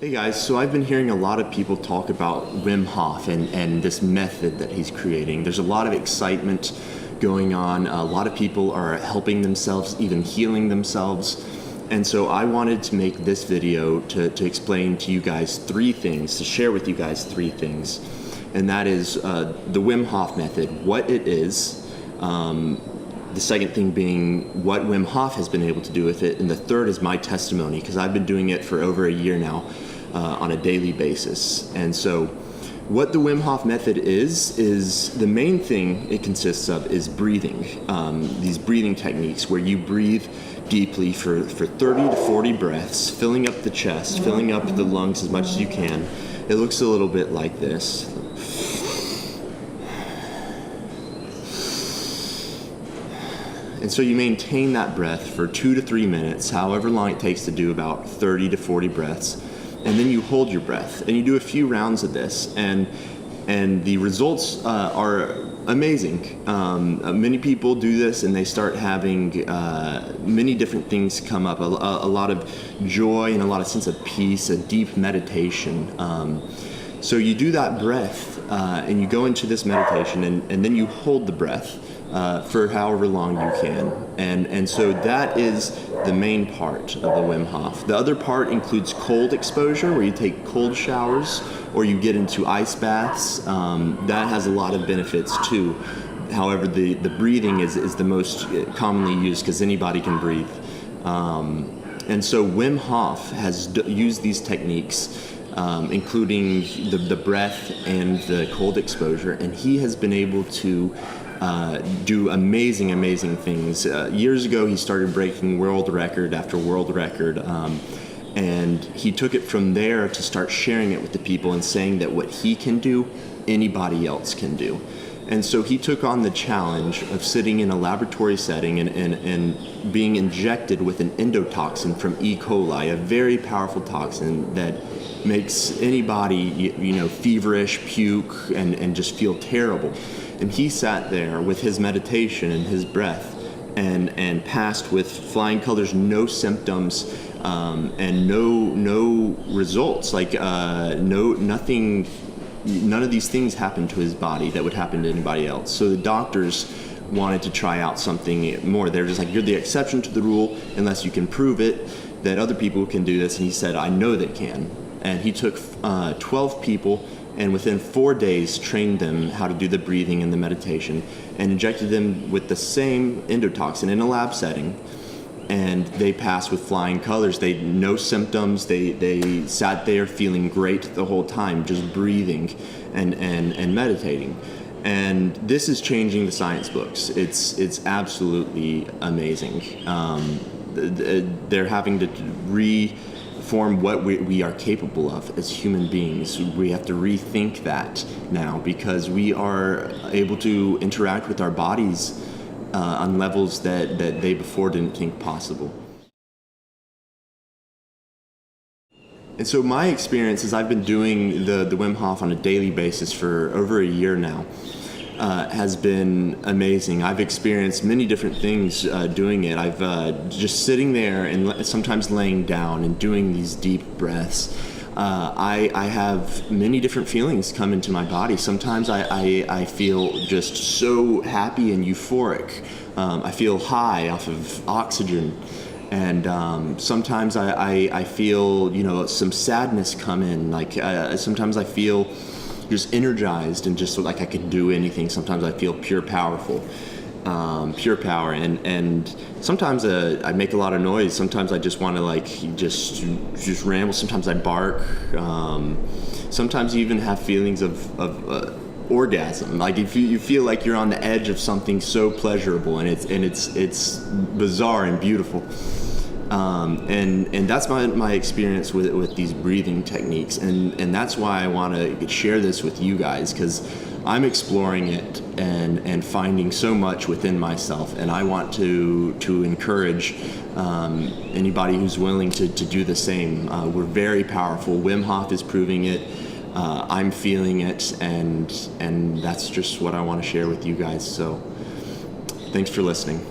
Hey guys, so I've been hearing a lot of people talk about Wim Hof and this method that he's creating. There's a lot of excitement going on. A lot of people are helping themselves, even healing themselves. And so I wanted to make this video to explain to you guys three things, to share with you guys three things. And that is the Wim Hof Method, what it is, the second thing being what Wim Hof has been able to do with it, and the third is my testimony, because I've been doing it for over a year now on a daily basis. And so what the Wim Hof Method is the main thing it consists of is breathing. These breathing techniques where you breathe deeply for 30 to 40 breaths, filling up the chest, filling up the lungs as much as you can. It looks a little bit like this. And so you maintain that breath for 2 to 3 minutes, however long it takes to do about 30 to 40 breaths. And then you hold your breath, and you do a few rounds of this, and the results are amazing. Many people do this, and they start having many different things come up, a lot of joy and a lot of sense of peace, a deep meditation. So you do that breath, and you go into this meditation, and then you hold the breath for however long you can. And so that is the main part of the Wim Hof. The other part includes cold exposure, where you take cold showers or you get into ice baths. That has a lot of benefits too. However, the breathing is the most commonly used because anybody can breathe. And so Wim Hof has used these techniques, including the breath and the cold exposure, and he has been able to do amazing things. Years ago, he started breaking world record after world record, and he took it from there to start sharing it with the people and saying that what he can do, anybody else can do. And so he took on the challenge of sitting in a laboratory setting and being injected with an endotoxin from E. coli, a very powerful toxin that makes anybody, feverish, puke, and just feel terrible. And he sat there with his meditation and his breath and passed with flying colors, no symptoms, and no results, nothing. None of these things happened to his body that would happen to anybody else. So the doctors wanted to try out something more. They're just like, you're the exception to the rule unless you can prove it that other people can do this. And he said, I know they can. And he took 12 people and within 4 days trained them how to do the breathing and the meditation and injected them with the same endotoxin in a lab setting. And they passed with flying colors. No symptoms. They sat there feeling great the whole time, just breathing and meditating. And this is changing the science books. It's absolutely amazing. They're having to reform what we are capable of as human beings. We have to rethink that now because we are able to interact with our bodies on levels that they before didn't think possible. And so my experience is I've been doing the Wim Hof on a daily basis for over a year now. Has been amazing. I've experienced many different things doing it. I've just sitting there and sometimes laying down and doing these deep breaths. I have many different feelings come into my body. Sometimes I feel just so happy and euphoric. I feel high off of oxygen. And sometimes I feel, some sadness come in. Sometimes I feel just energized and just like I can do anything. Sometimes I feel pure power. And sometimes I make a lot of noise. Sometimes I just want to just ramble. Sometimes I bark. Sometimes you even have feelings of orgasm. Like if you feel like you're on the edge of something so pleasurable, and it's bizarre and beautiful. And that's my experience with these breathing techniques, and that's why I want to share this with you guys, because I'm exploring it and finding so much within myself, and I want to encourage anybody who's willing to do the same. We're very powerful. Wim Hof is proving it. I'm feeling it, and that's just what I want to share with you guys. So thanks for listening.